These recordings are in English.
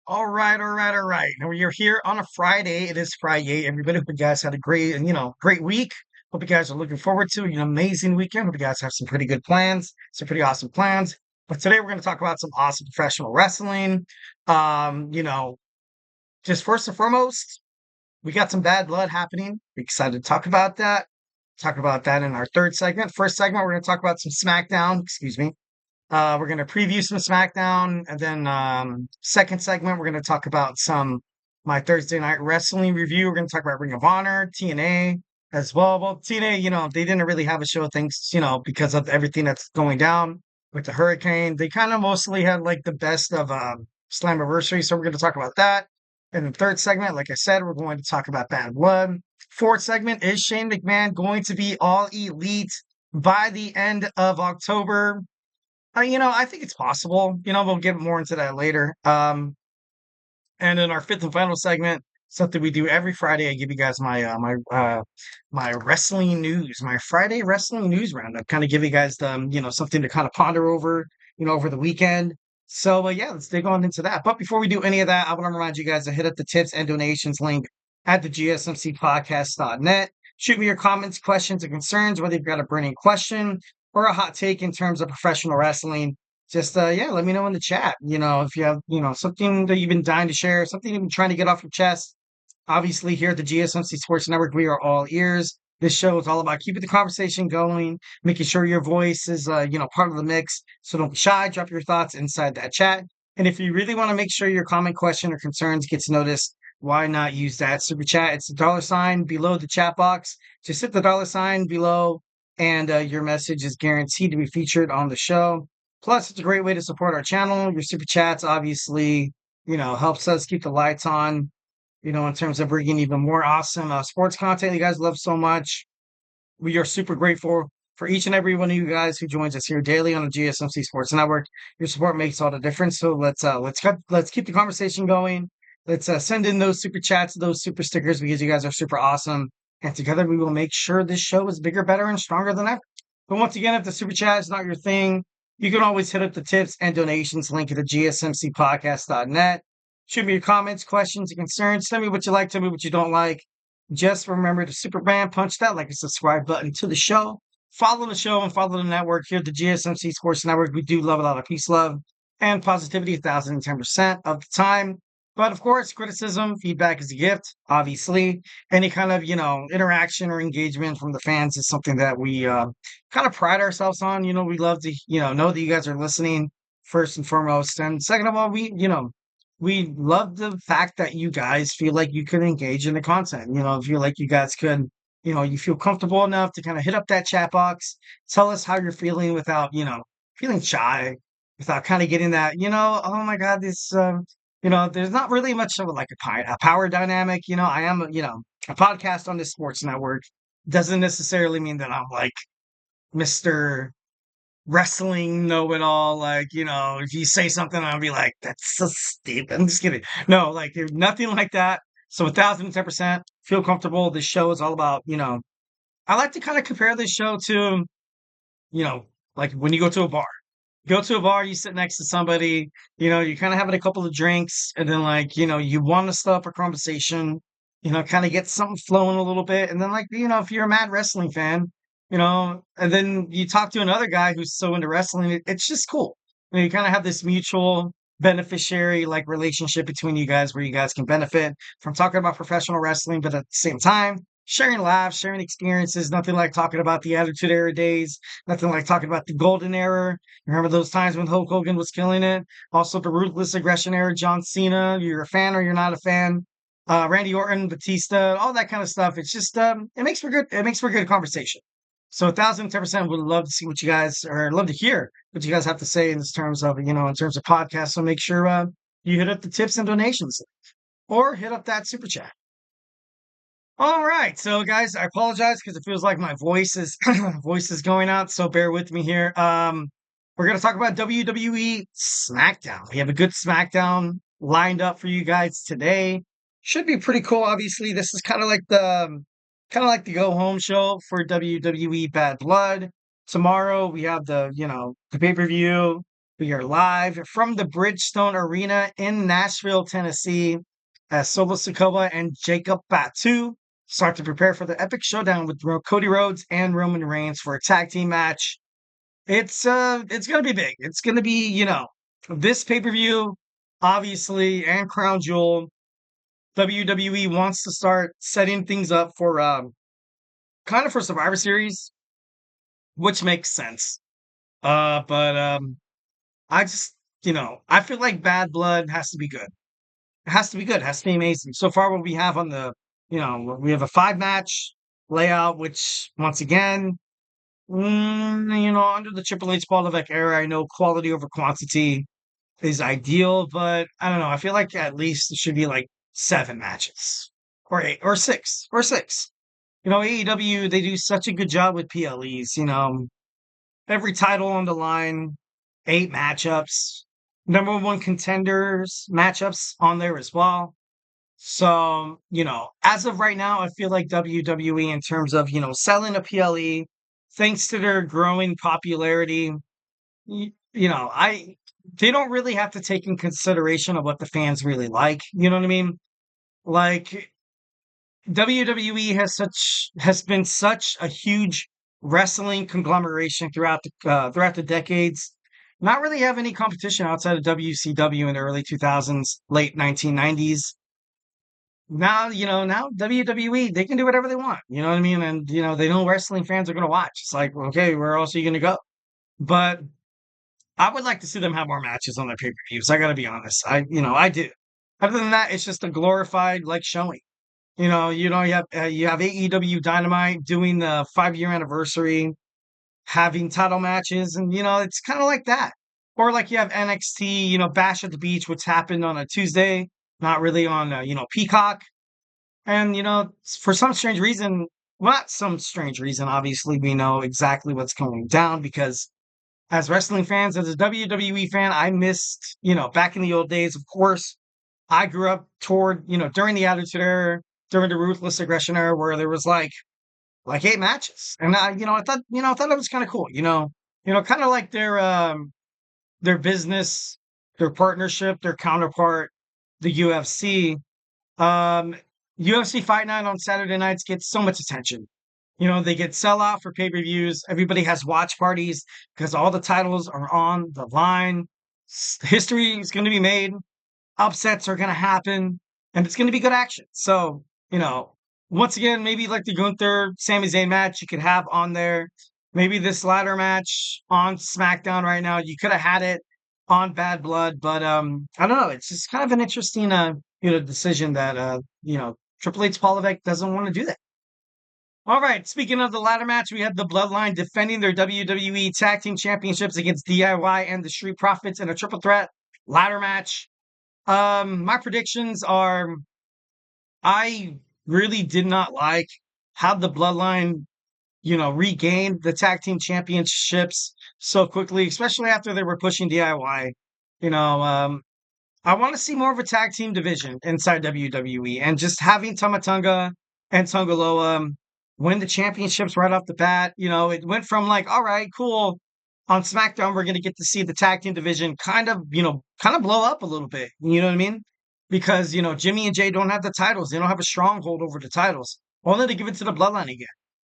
All right. Now we're here on a Friday. It is Friday. Everybody, hope you guys had a great and great week. Hope you guys are looking forward to an amazing weekend. Hope you guys have some pretty good plans, some pretty awesome plans. But today we're going to talk about some awesome professional wrestling. Um, you know, just first and foremost, we got some bad blood happening. We're excited to talk about that. Talk about that in our third segment. First segment, we're going to talk about some SmackDown. Excuse me. We're going to preview some SmackDown, and then second segment, we're going to talk about some my Thursday night wrestling review. We're going to talk about Ring of Honor, TNA as well. Well, TNA, they didn't really have a show, thanks, because of everything that's going down with the hurricane. They kind of mostly had like the best of Slammiversary, so we're going to talk about that. And the third segment, like I said, we're going to talk about Bad Blood. Fourth segment is Shane McMahon going to be all elite by the end of October. I think it's possible. We'll get more into that later. And in our fifth and final segment, something we do every Friday, I give you guys my wrestling news, my Friday wrestling news roundup. Kind of give you guys something to kind of ponder over, over the weekend. So yeah, let's dig on into that. But before we do any of that, I want to remind you guys to hit up the tips and donations link at the GSMCPodcast.net. Shoot me your comments, questions, and concerns, whether you've got a burning question or a hot take in terms of professional wrestling. Just yeah, let me know in the chat. If you have something that you've been dying to share, something you've been trying to get off your chest. Obviously, here at the GSMC Sports Network, we are all ears. This show is all about keeping the conversation going, making sure your voice is part of the mix. So don't be shy. Drop your thoughts inside that chat. And if you really want to make sure your comment, question, or concerns gets noticed, why not use that super chat? It's the $sign below the chat box. Just hit the $sign below, and your message is guaranteed to be featured on the show. Plus, it's a great way to support our channel. Your super chats obviously, helps us keep the lights on, in terms of bringing even more awesome sports content you guys love so much. We are super grateful for each and every one of you guys who joins us here daily on the GSMC Sports Network. Your support makes all the difference. So let's keep the conversation going. Let's send in those super chats, those super stickers, because you guys are super awesome. And together we will make sure this show is bigger, better, and stronger than ever. But once again, if the super chat is not your thing, you can always hit up the tips and donations link at the GSMCpodcast.net. Shoot me your comments, questions, and concerns. Tell me what you like, tell me what you don't like. Just remember to Superman punch that like and subscribe button to the show. Follow the show and follow the network here at the GSMC Sports Network. We do love a lot of peace, love, and positivity 1,010% of the time. But of course, criticism, feedback is a gift. Obviously, any kind of interaction or engagement from the fans is something that we kind of pride ourselves on. We love to know that you guys are listening first and foremost, and second of all, we love the fact that you guys feel like you can engage in the content. Feel like you guys could, you feel comfortable enough to kind of hit up that chat box, tell us how you're feeling without feeling shy, without kind of getting that oh my god, this there's not really much of like a power dynamic. I am, a podcast on this sports network doesn't necessarily mean that I'm like Mr. Wrestling know-it-all. Like, if you say something, I'll be like, that's so stupid. I'm just kidding. No, like, there's nothing like that. So 1,010%, feel comfortable. This show is all about, I like to kind of compare this show to, like when you go to a bar. Go to a bar, you sit next to somebody, you're kind of having a couple of drinks, and then like, you want to start up a conversation, kind of get something flowing a little bit. And then like, if you're a mad wrestling fan, and then you talk to another guy who's so into wrestling, it's just cool. You kind of have this mutual beneficiary like relationship between you guys where you guys can benefit from talking about professional wrestling, but at the same time, sharing laughs, sharing experiences. Nothing like talking about the Attitude Era days, nothing like talking about the Golden Era. Remember those times when Hulk Hogan was killing it? Also the Ruthless Aggression Era, John Cena. You're a fan or you're not a fan. Randy Orton, Batista, all that kind of stuff. It's just it makes for good conversation. So 1,010% would love to see what you guys, or love to hear what you guys have to say in terms of, in terms of podcasts. So make sure you hit up the tips and donations or hit up that super chat. All right. So guys, I apologize because it feels like my voice is voice is going out. So bear with me here. We're going to talk about WWE Smackdown. We have a good Smackdown lined up for you guys today. Should be pretty cool. Obviously, this is kind of like the go home show for WWE Bad Blood. Tomorrow we have the pay-per-view. We are live from the Bridgestone Arena in Nashville, Tennessee, as Solo Sikoa and Jacob Fatu start to prepare for the epic showdown with Cody Rhodes and Roman Reigns for a tag team match. It's gonna be big. It's gonna be, this pay-per-view, obviously, and Crown Jewel. WWE wants to start setting things up for kind of for Survivor Series, which makes sense. But I just, I feel like Bad Blood has to be good. It has to be good. It has to be amazing. So far, what we have on we have a 5 match layout, which once again, under the Triple H Paul Levesque era, I know quality over quantity is ideal, but I don't know. I feel like at least it should be like 7 matches or 8 or 6. AEW, they do such a good job with PLEs, every title on the line, 8 matchups, number one contenders matchups on there as well. So, as of right now, I feel like WWE, in terms of, selling a PLE, thanks to their growing popularity, they don't really have to take in consideration of what the fans really like. You know what I mean? Like, WWE has been such a huge wrestling conglomeration throughout the decades. Not really have any competition outside of WCW in the early 2000s, late 1990s. Now WWE, they can do whatever they want. You know what I mean? And they know wrestling fans are going to watch. It's like, okay, where else are you going to go? But I would like to see them have more matches on their pay-per-views. I got to be honest. I do. Other than that, it's just a glorified like showing. You have AEW Dynamite doing the 5-year anniversary, having title matches, and it's kind of like that. Or like you have NXT, Bash at the Beach, which happened on a Tuesday, not really on Peacock. And for some strange reason, well, not some strange reason, obviously we know exactly what's going down because as wrestling fans, as a WWE fan, I missed, back in the old days, of course, I grew up during the Attitude Era, during the Ruthless Aggression Era, where there was like 8 matches, and I thought it was kind of cool, kind of like their business, their partnership, their counterpart, the UFC. Um, UFC Fight Night on Saturday nights gets so much attention. They get sell out for pay-per-views. Everybody has watch parties because all the titles are on the line. History is going to be made. Upsets are going to happen, and it's going to be good action. So, once again, maybe like the Gunther Sami Zayn match you could have on there. Maybe this ladder match on SmackDown right now, you could have had it on Bad Blood, but I don't know. It's just kind of an interesting decision that Triple H Paul Levesque doesn't want to do that. All right, speaking of the ladder match, we have the Bloodline defending their WWE Tag Team Championships against DIY and the Street Profits in a triple threat ladder match. My predictions are I really did not like how the Bloodline, regained the tag team championships so quickly, especially after they were pushing DIY. You know, um, I want to see more of a tag team division inside WWE and just having Tamatonga and Tongaloa win the championships right off the bat. It went from like, all right, cool. On SmackDown, we're going to get to see the tag team division kind of blow up a little bit. You know what I mean? Because, Jimmy and Jay don't have the titles. They don't have a stronghold over the titles. Only to give it to the Bloodline again.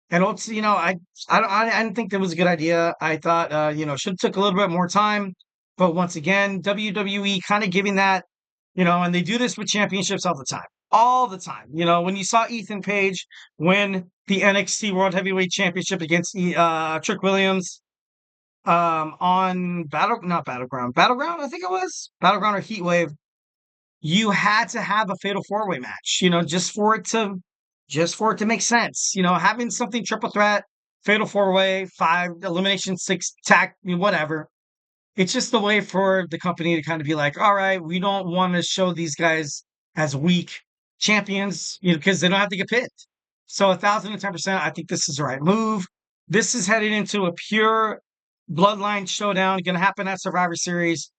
And also, I didn't think that was a good idea. I thought, should have took a little bit more time. But once again, WWE kind of giving that, and they do this with championships all the time. All the time. When you saw Ethan Page win the NXT World Heavyweight Championship against Trick Williams on not Battleground, I think it was Battleground or Heatwave, you had to have a fatal 4-way match, just for it to make sense. Having something triple threat, fatal 4-way, 5 elimination, 6 tag, whatever. It's just a way for the company to kind of be like, all right, we don't want to show these guys as weak champions, because they don't have to get pinned. So 1,010%, I think this is the right move. This is headed into a pure bloodline showdown, going to happen at Survivor Series.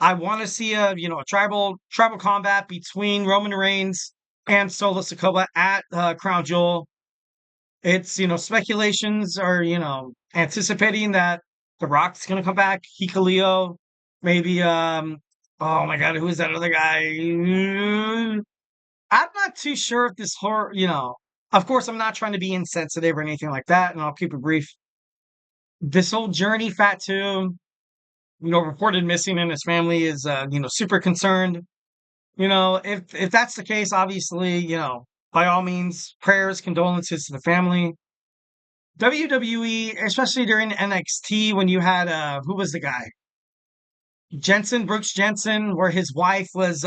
I want to see a tribal combat between Roman Reigns and Solo Sikoa at Crown Jewel. It's speculations are anticipating that The Rock's going to come back, Hikuleo, Maybe oh my god, who is that other guy? I'm not too sure if this horror, of course I'm not trying to be insensitive or anything like that, and I'll keep it brief. This whole Journey Fatu, reported missing and his family is super concerned. If that's the case, obviously, by all means, prayers, condolences to the family. WWE, especially during NXT when you had who was the guy? Brooks Jensen, where his wife was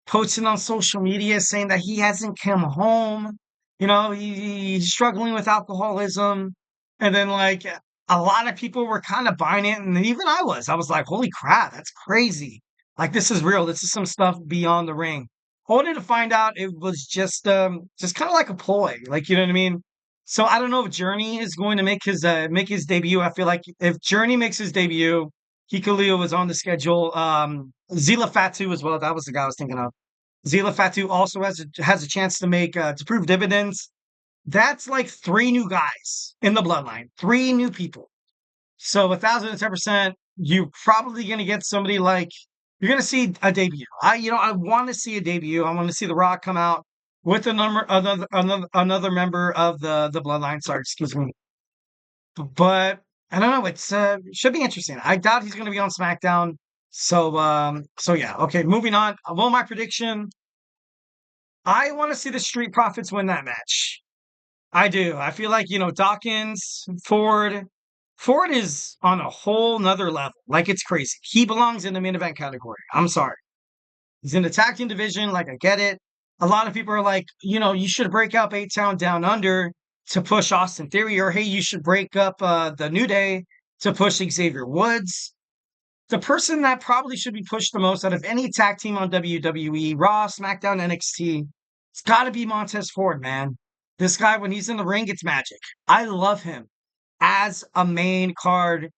posting on social media saying that he hasn't come home. He's struggling with alcoholism. And then, like, a lot of people were kind of buying it. And even I was. I was like, holy crap, that's crazy. Like, this is real. This is some stuff beyond the ring. I wanted to find out it was just kind of like a ploy. Like, you know what I mean? So I don't know if Journey is going to make his debut. I feel like if Journey makes his debut, Hikuleo was on the schedule. Zila Fatu as well. That was the guy I was thinking of. Zila Fatu also has a chance to make to prove dividends. That's like three new guys in the bloodline, three new people. So 1,010%, you're probably going to get somebody like you're going to see a debut. I want to see a debut. I want to see The Rock come out with another member of the bloodline. Sorry, excuse me. But I don't know. Should be interesting. I doubt he's going to be on SmackDown. So yeah. Okay, moving on. Well, my prediction. I want to see the Street Profits win that match. I do. I feel like Dawkins, Ford. Ford is on a whole nother level. Like it's crazy. He belongs in the main event category. I'm sorry. He's in the tag team division. Like I get it. A lot of people are like, you should break up 8 Town Down Under to push Austin Theory, or hey, you should break up the New Day to push Xavier Woods. The person that probably should be pushed the most out of any tag team on WWE, Raw, SmackDown, NXT, it's got to be Montez Ford, man. This guy, when he's in the ring, it's magic. I love him as a main card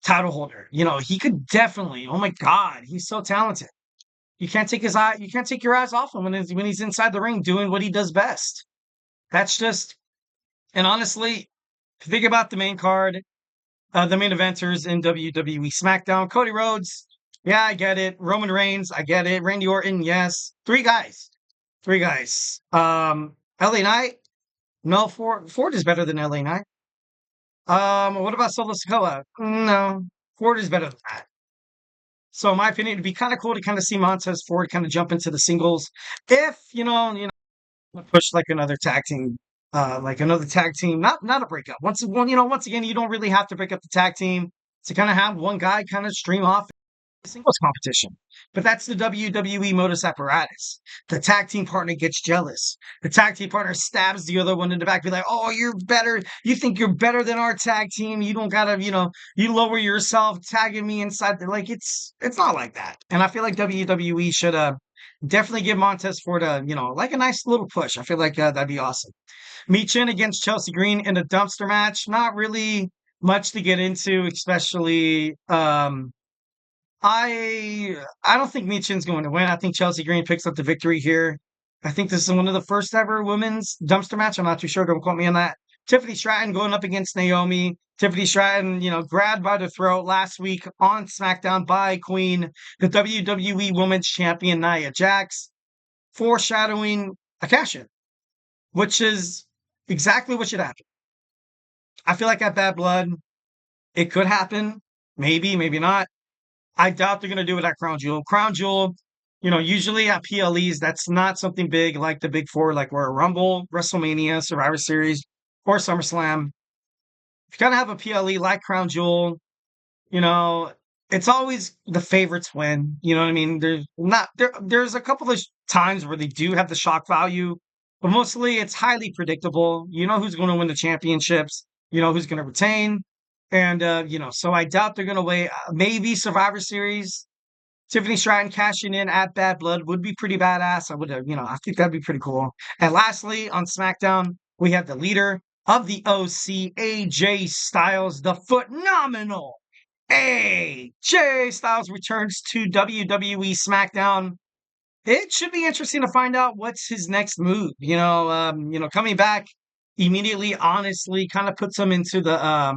title holder. He could definitely. Oh my God, he's so talented. You can't take his eye. You can't take your eyes off him when he's inside the ring doing what he does best. That's just. And honestly, if you think about the main card, the main eventers in WWE Smackdown, Cody Rhodes, yeah, I get it. Roman Reigns, I get it. Randy Orton, yes. Three guys. Three guys. LA Knight, no, Ford is better than LA Knight. What about Solo Sikoa? No, Ford is better than that. So in my opinion, it'd be kind of cool to kind of see Montez Ford kind of jump into the singles. If, push like another tag team, not a breakup. Once again, you don't really have to break up the tag team to kind of have one guy kind of stream off singles competition. But that's the WWE modus apparatus. The tag team partner gets jealous. The tag team partner stabs the other one in the back, be like, "Oh, you're better. You think you're better than our tag team? You don't gotta, you lower yourself, tagging me inside." Like it's not like that. And I feel like WWE should definitely give Montez Ford like a nice little push. I feel like that'd be awesome. Michin against Chelsea Green in a dumpster match. Not really much to get into, especially I don't think Michin's going to win. I think Chelsea Green picks up the victory here. I think this is one of the first ever women's dumpster match. I'm not too sure. Don't quote me on that. Tiffany Stratton going up against Naomi. Tiffany Stratton, grabbed by the throat last week on SmackDown by Queen, the WWE Women's Champion Nia Jax, foreshadowing a cash-in, which is exactly what should happen. I feel like at Bad Blood, it could happen. Maybe, maybe not. I doubt they're going to do it at Crown Jewel. Crown Jewel, usually at PLEs, that's not something big like the Big Four, like we're a Rumble, WrestleMania, Survivor Series, or SummerSlam. If you're going to have a PLE like Crown Jewel, you know, it's always the favorites win. You know what I mean? There's a couple of times where they do have the shock value, but mostly it's highly predictable. You know who's going to win the championships, you know who's going to retain. And so I doubt they're gonna wait. Maybe Survivor Series. Tiffany Stratton cashing in at Bad Blood would be pretty badass. I would have, I think that'd be pretty cool. And lastly, on SmackDown, we have the leader of the OC, AJ Styles, the phenomenal AJ Styles returns to WWE SmackDown. It should be interesting to find out what's his next move. Coming back immediately, honestly, kind of puts him into the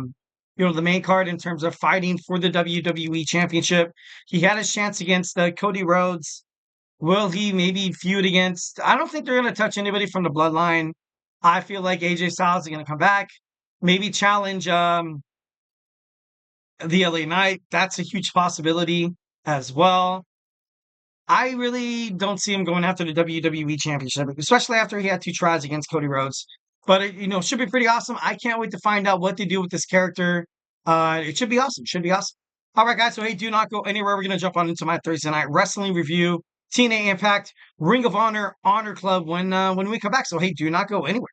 the main card in terms of fighting for the WWE Championship. He had his chance against Cody Rhodes. Will he maybe feud against? I don't think they're going to touch anybody from the Bloodline. I feel like AJ Styles is going to come back, maybe challenge the LA Knight. That's a huge possibility as well. I really don't see him going after the WWE Championship, especially after he had two tries against Cody Rhodes. But it should be pretty awesome. I can't wait to find out what they do with this character. It should be awesome. Should be awesome. All right, guys. So hey, do not go anywhere. We're gonna jump on into my Thursday night wrestling review. TNA Impact, Ring of Honor, Honor Club when we come back. So hey, do not go anywhere.